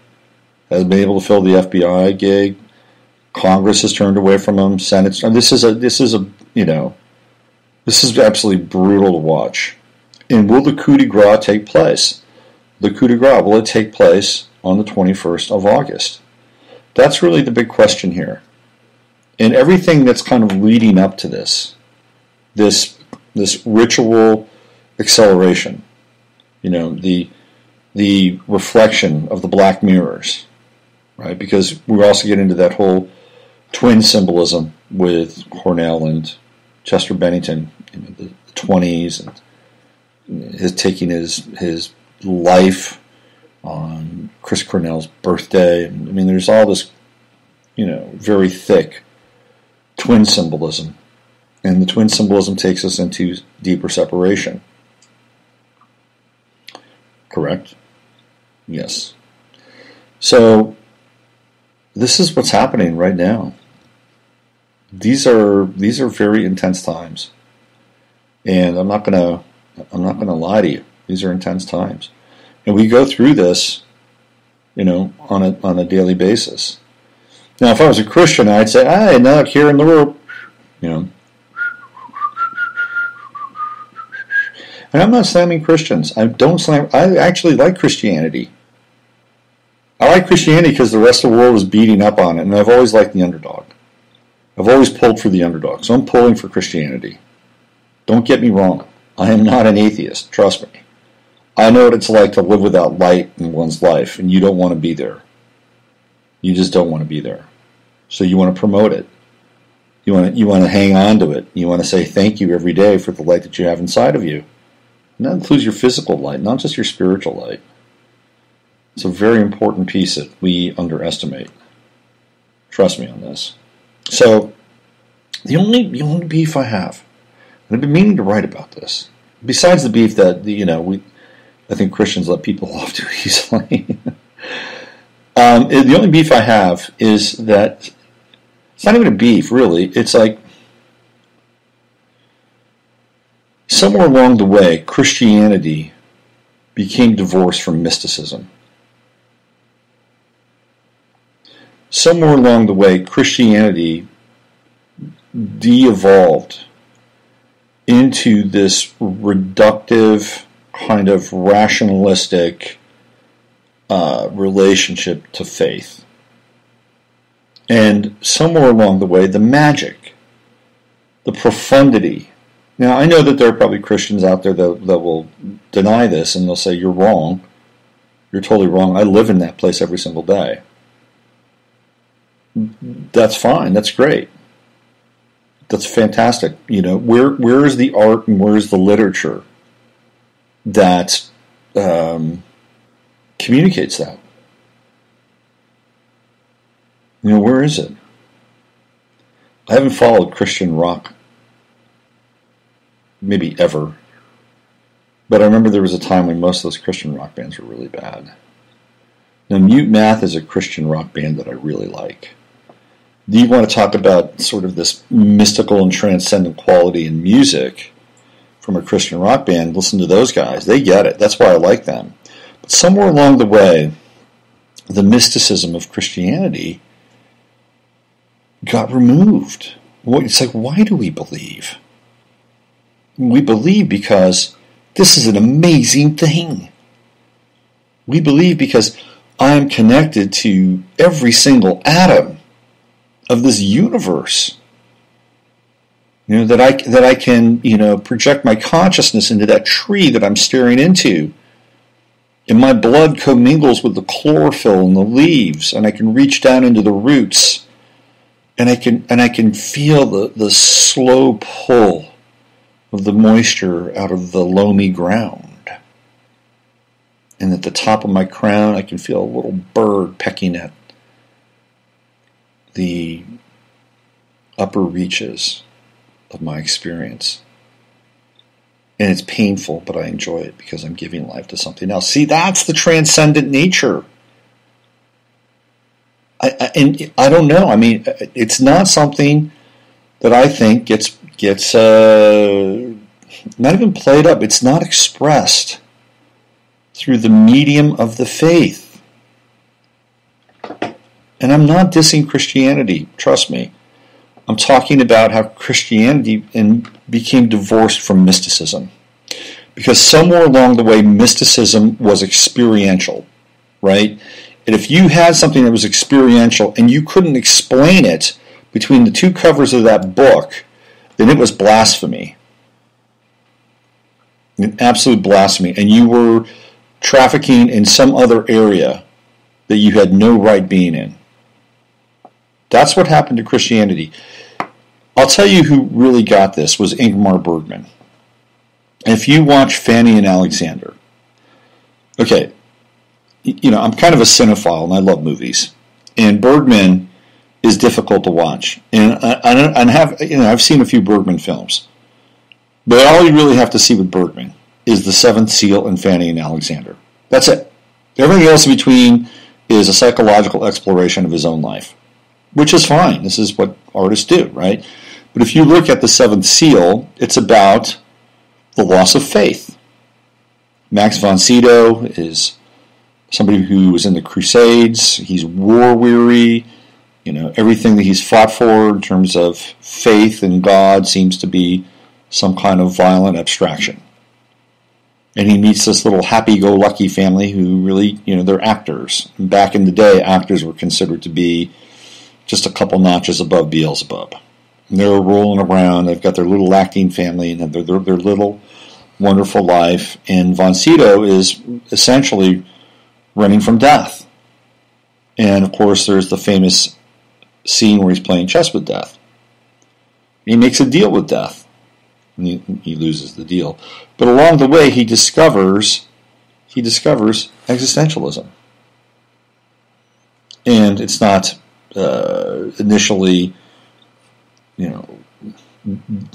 Hasn't been able to fill the FBI gig. Congress has turned away from him. Senate. This is absolutely brutal to watch. And will the coup de grace take place? The coup de grace, will it take place on the 21st of August? That's really the big question here. And everything that's kind of leading up to this ritual acceleration, the reflection of the black mirrors, right? Because we also get into that whole twin symbolism with Cornell and Chester-Bennington in the 20s, and his taking his life on Chris-Cornell's birthday. I mean, there's all this, very thick twin symbolism. And the twin symbolism takes us into deeper separation. Correct? Yes. So, this is what's happening right now. These are very intense times. And I'm not gonna lie to you. These are intense times. And we go through this, on a daily basis. Now, if I was a Christian, I'd say, "Hey, knock here in the rope," And I'm not slamming Christians. I actually like Christianity. I like Christianity because the rest of the world is beating up on it, and I've always liked the underdog. I've always pulled for the underdog, so I'm pulling for Christianity. Don't get me wrong. I am not an atheist, trust me. I know what it's like to live without light in one's life, and you don't want to be there. You just don't want to be there. So you want to promote it. You want to hang on to it. You want to say thank you every day for the light that you have inside of you. And that includes your physical light, not just your spiritual light. It's a very important piece that we underestimate. Trust me on this. So, the only beef I have, and I've been meaning to write about this, besides the beef that, I think Christians let people off too easily. The only beef I have is that it's not even a beef, really. It's like somewhere along the way, Christianity became divorced from mysticism. Somewhere along the way, Christianity de-evolved into this reductive, kind of rationalistic relationship to faith. And somewhere along the way, the magic, the profundity. Now, I know that there are probably Christians out there that will deny this, and they'll say, you're wrong. You're totally wrong. I live in that place every single day. That's fine. That's great. That's fantastic. Where is the art and where is the literature that communicates that? Where is it? I haven't followed Christian rock maybe ever, but I remember there was a time when most of those Christian rock bands were really bad. Now, Mute Math is a Christian rock band that I really like. Do you want to talk about sort of this mystical and transcendent quality in music from a Christian rock band? Listen to those guys. They get it. That's why I like them. But somewhere along the way, the mysticism of Christianity got removed. It's like, why do we believe? We believe because this is an amazing thing. We believe because I'm connected to every single atom of this universe. That I can, project my consciousness into that tree that I'm staring into. And my blood commingles with the chlorophyll in the leaves, and I can reach down into the roots, and I can feel the slow pull of the moisture out of the loamy ground. And at the top of my crown, I can feel a little bird pecking at the upper reaches of my experience. And it's painful, but I enjoy it because I'm giving life to something else. See, that's the transcendent nature. I don't know. I mean, it's not something that I think gets not even played up. It's not expressed through the medium of the faith. And I'm not dissing Christianity, trust me. I'm talking about how Christianity became divorced from mysticism. Because somewhere along the way, mysticism was experiential, right? And if you had something that was experiential and you couldn't explain it between the two covers of that book, then it was blasphemy. An absolute blasphemy. And you were trafficking in some other area that you had no right being in. That's what happened to Christianity. I'll tell you who really got this was Ingmar Bergman. If you watch Fanny and Alexander, okay, I'm kind of a cinephile and I love movies, and Bergman is difficult to watch, and I've seen a few Bergman films, but all you really have to see with Bergman is The Seventh Seal and Fanny and Alexander. That's it. Everything else in between is a psychological exploration of his own life, which is fine. This is what artists do, right? But if you look at The Seventh Seal, it's about the loss of faith. Max von Sydow is somebody who was in the Crusades. He's war-weary. Everything that he's fought for in terms of faith in God seems to be some kind of violent abstraction. And he meets this little happy-go-lucky family who really, they're actors. And back in the day, actors were considered to be just a couple notches above Beelzebub. And they're rolling around. They've got their little acting family and their little wonderful life. And von Sydow is essentially running from death. And, of course, there's the famous scene where he's playing chess with death. He makes a deal with death. And he loses the deal. But along the way, he discovers existentialism. And it's not initially,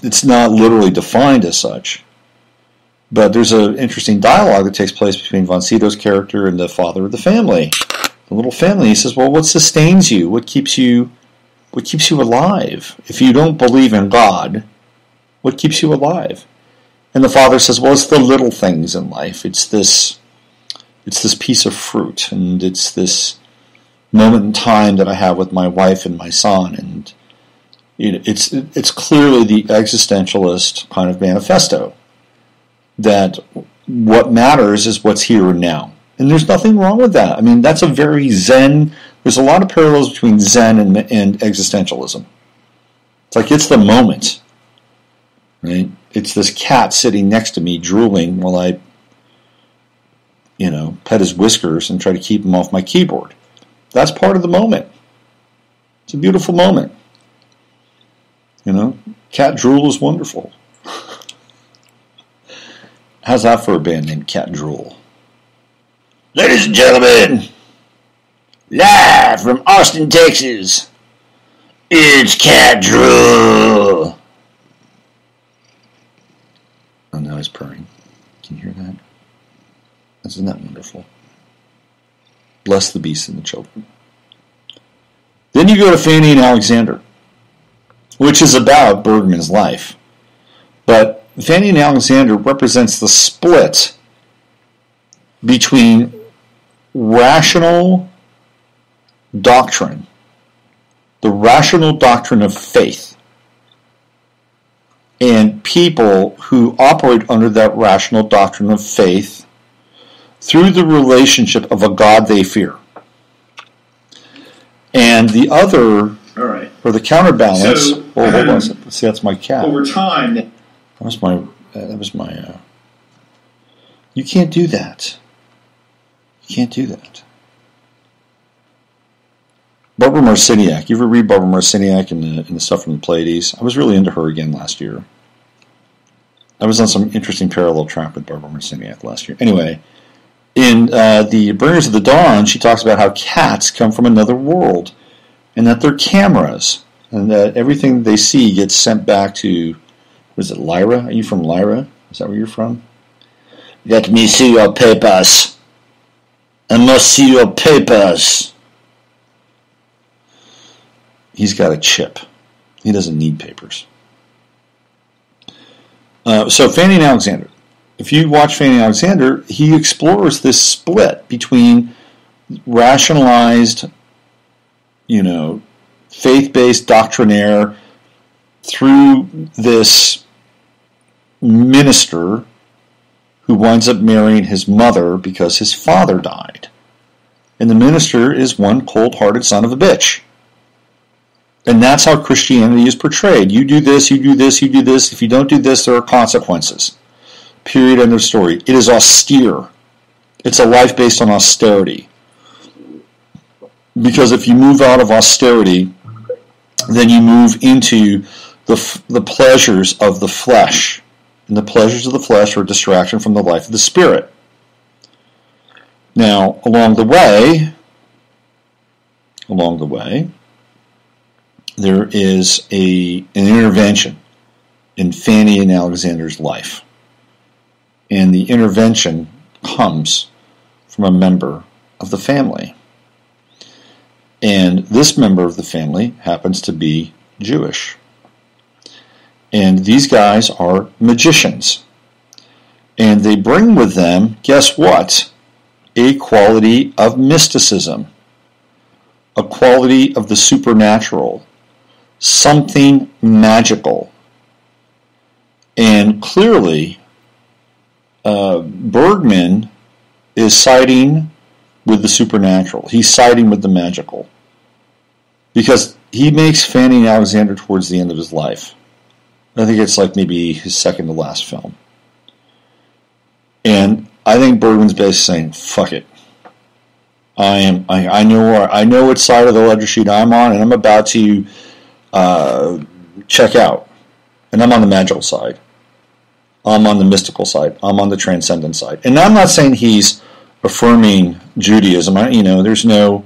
it's not literally defined as such. But there's an interesting dialogue that takes place between Von Sydow's character and the father of the family. The little family. He says, well, what sustains you? What keeps you alive? If you don't believe in God, what keeps you alive? And the father says, well, it's the little things in life. It's this piece of fruit, and it's this moment in time that I have with my wife and my son. And it's clearly the existentialist kind of manifesto that what matters is what's here and now. And there's nothing wrong with that. I mean, that's a very Zen. There's a lot of parallels between Zen and existentialism. It's like it's the moment. Right? It's this cat sitting next to me drooling while I, pet his whiskers and try to keep him off my keyboard. That's part of the moment. It's a beautiful moment. Cat drool is wonderful. How's that for a band named Cat Drool? Ladies and gentlemen, live from Austin, Texas, it's Cat Drool. Oh, now he's purring. Can you hear that? Isn't that wonderful? Bless the beasts and the children. Then you go to Fanny and Alexander, which is about Bergman's life. But Fanny and Alexander represents the split between rational doctrine, the rational doctrine of faith, and people who operate under that rational doctrine of faith through the relationship of a God they fear. And the other, all right, or the counterbalance, so, hold on a second. See, that's my cat. Over time, That was my, you can't do that. You can't do that. Barbara Marciniak. You ever read Barbara Marciniak and the stuff from the Pleiades? I was really into her again last year. I was on some interesting parallel track with Barbara Marciniak last year. Anyway, in the Bringers of the Dawn, she talks about how cats come from another world, and that they're cameras, and that everything they see gets sent back to, was it Lyra? Are you from Lyra? Is that where you're from? Let me see your papers. I must see your papers. He's got a chip. He doesn't need papers. So Fanny and Alexander. If you watch Fanny and Alexander, he explores this split between rationalized, faith-based doctrinaire through this minister who winds up marrying his mother because his father died. And the minister is one cold-hearted son of a bitch. And that's how Christianity is portrayed. You do this, you do this, you do this. If you don't do this, there are consequences. Period, end of story. It is austere. It's a life based on austerity. Because if you move out of austerity, then you move into the pleasures of the flesh. And the pleasures of the flesh are a distraction from the life of the spirit. Now, along the way, there is an intervention in Fanny and Alexander's life. And the intervention comes from a member of the family. And this member of the family happens to be Jewish. And these guys are magicians. And they bring with them, guess what? A quality of mysticism. A quality of the supernatural. Something magical. And clearly, Bergman is siding with the supernatural. He's siding with the magical. Because he makes Fanny and Alexander towards the end of his life. I think it's like maybe his second to last film. And I think Bergman's basically saying, fuck it. I know what side of the ledger sheet I'm on, and I'm about to check out. And I'm on the magical side. I'm on the mystical side. I'm on the transcendent side. And I'm not saying he's affirming Judaism. There's no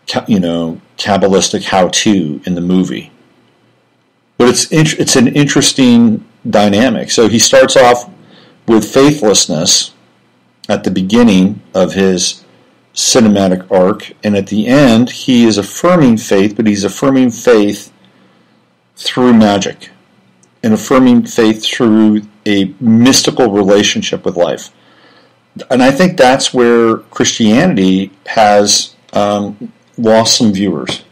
Kabbalistic how-to in the movie. But it's an interesting dynamic. So he starts off with faithlessness at the beginning of his cinematic arc, and at the end he is affirming faith, but he's affirming faith through magic and affirming faith through a mystical relationship with life. And I think that's where Christianity has lost some viewers.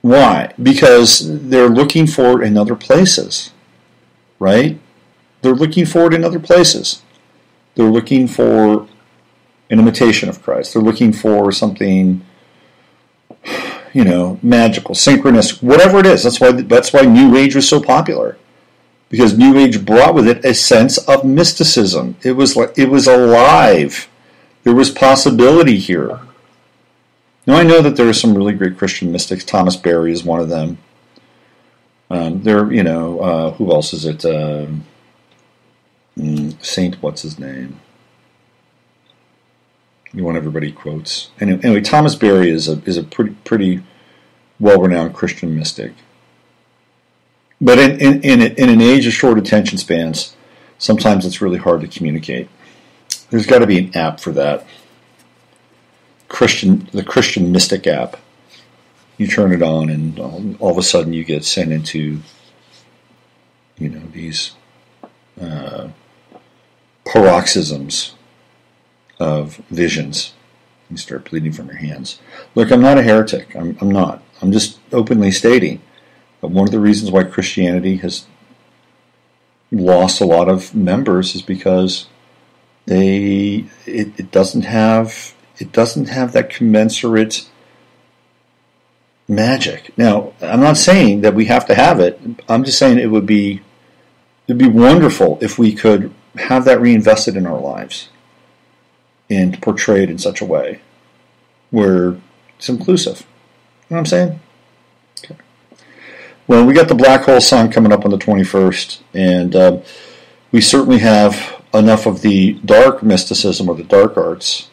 Why? Because they're looking for it in other places, right? They're looking for it in other places. They're looking for an imitation of Christ. They're looking for something, magical, synchronous, whatever it is. That's why New Age was so popular, because New Age brought with it a sense of mysticism. It was alive. There was possibility here. Now, I know that there are some really great Christian mystics. Thomas Berry is one of them. Who else is it? Saint, what's his name? The one everybody quotes. Anyway, Thomas Berry is a pretty well-renowned Christian mystic. But in an age of short attention spans, sometimes it's really hard to communicate. There's got to be an app for that. The Christian Mystic app. You turn it on, and all of a sudden you get sent into, these paroxysms of visions. You start bleeding from your hands. Look, I'm not a heretic. I'm not. I'm just openly stating that one of the reasons why Christianity has lost a lot of members is because it doesn't have that commensurate magic. Now, I'm not saying that we have to have it. I'm just saying it'd be wonderful if we could have that reinvested in our lives and portrayed in such a way where it's inclusive. You know what I'm saying? Okay. Well, we got the Black Hole Sun coming up on the 21st, and we certainly have enough of the dark mysticism or the dark arts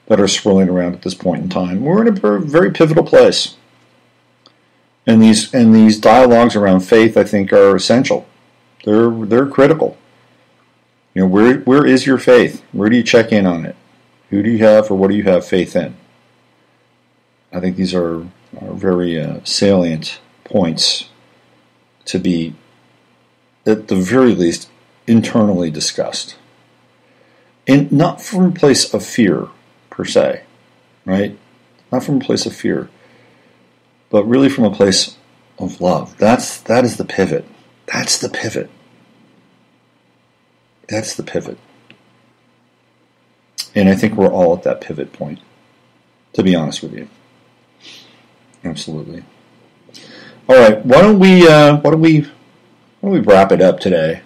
that are swirling around at this point in time. We're in a very pivotal place. And these dialogues around faith, I think, are essential. They're critical. Where is your faith? Where do you check in on it? Who do you have, or what do you have faith in? I think these are very salient points to be, at the very least, internally discussed. And not from a place of fear, per se, right? Not from a place of fear, but really from a place of love. That is the pivot. That's the pivot. That's the pivot. And I think we're all at that pivot point, to be honest with you. Absolutely. All right, why don't we wrap it up today?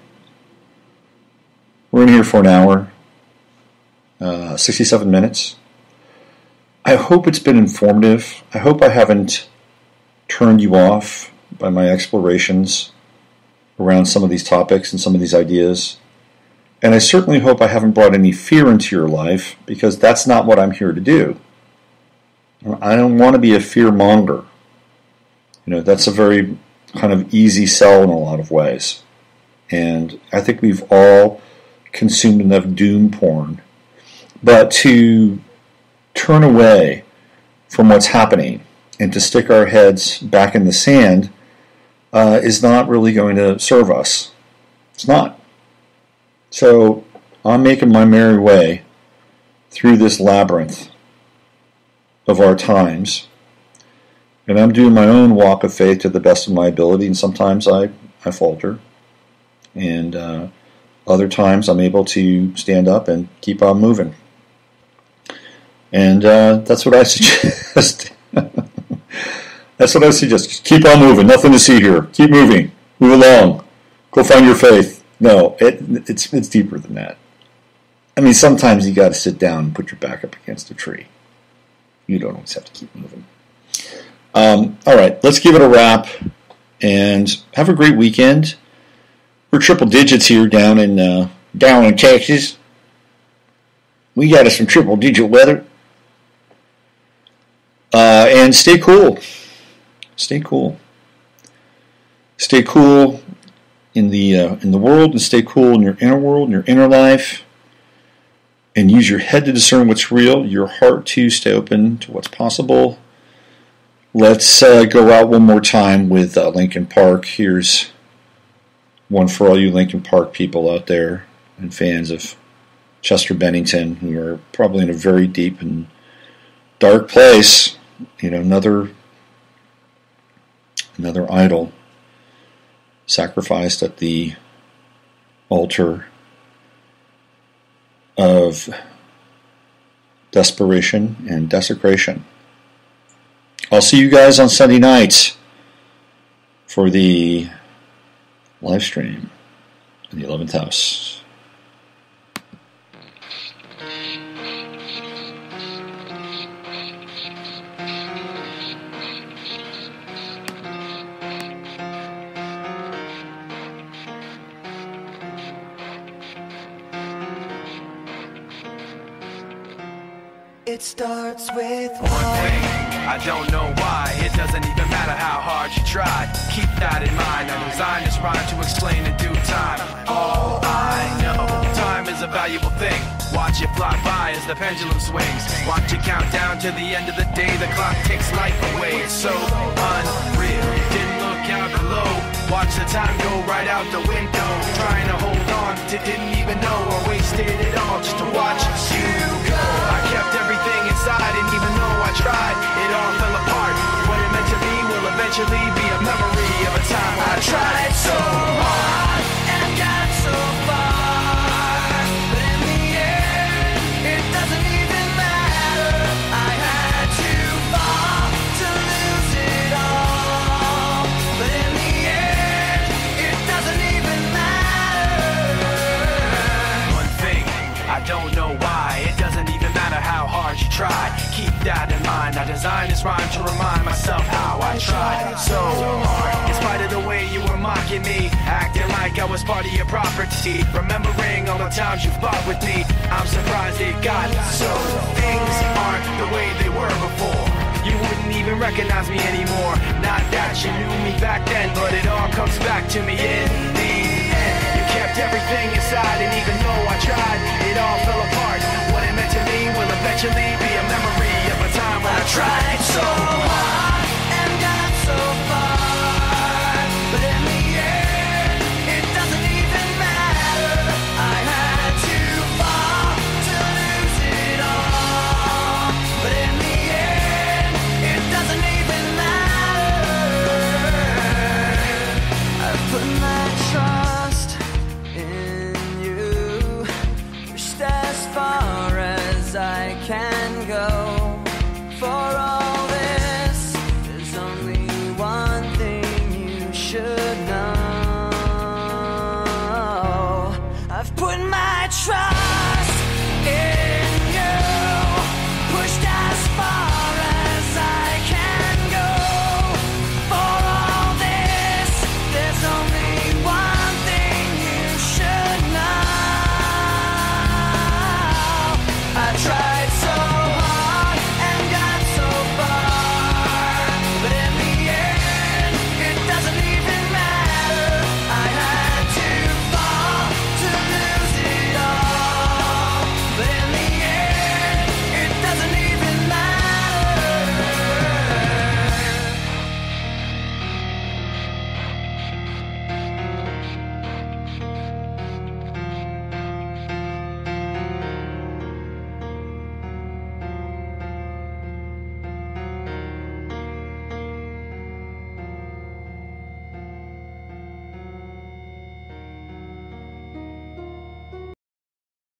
We're in here for an hour, 67 minutes. I hope it's been informative. I hope I haven't turned you off by my explorations around some of these topics and some of these ideas. And I certainly hope I haven't brought any fear into your life, because that's not what I'm here to do. I don't want to be a fear monger. That's a very kind of easy sell in a lot of ways. And I think we've all consumed enough doom porn. But to turn away from what's happening and to stick our heads back in the sand is not really going to serve us. It's not. So I'm making my merry way through this labyrinth of our times, and I'm doing my own walk of faith to the best of my ability, and sometimes I falter, and other times I'm able to stand up and keep on moving. And that's what I suggest. That's what I suggest. Just keep on moving. Nothing to see here. Keep moving. Move along. Go find your faith. No, it's deeper than that. I mean, sometimes you got to sit down and put your back up against a tree. You don't always have to keep moving. All right, let's give it a wrap and have a great weekend. We're triple digits here down in Texas. We got us some triple digit weather. And stay cool. Stay cool. Stay cool in the world, and stay cool in your inner world, in your inner life. And use your head to discern what's real, your heart to stay open to what's possible. Let's go out one more time with Linkin Park. Here's one for all you Linkin Park people out there and fans of Chester-Bennington, who are probably in a very deep and dark place. You know, another idol sacrificed at the altar of desperation and desecration. I'll see you guys on Sunday nights for the live stream in the 11th house. It starts with one thing, I don't know why. It doesn't even matter how hard you try. Keep that in mind, I designed this rhyme to explain in due time. All I know, time is a valuable thing. Watch it fly by as the pendulum swings. Watch it count down to the end of the day. The clock takes life away, it's so unreal. Didn't look out below, watch the time go right out the window. Trying to hold on to didn't even know I wasted it all just to watch you go. I kept everything inside, and even though I tried, it all fell apart. What it meant to be will eventually be a memory of a time I tried so hard and got so far, but in the end, it doesn't even matter. I had to fall to lose it all, but in the end, it doesn't even matter. One thing, I don't know why, it doesn't even matter how hard you try. Keep that in mind, I designed this rhyme to remind myself how I tried so hard. In spite of the way you were mocking me, acting like I was part of your property, remembering all the times you fought with me, I'm surprised it got so. Things aren't the way they were before. You wouldn't even recognize me anymore. Not that you knew me back then, but it all comes back to me in the end. You kept everything inside, and even though I tried, it all fell apart. What it meant to me will eventually be a memory of a time when I tried so hard and got so far, but in the end, it doesn't even matter. I had to fall to lose it all, but in the end, it doesn't even matter. I put my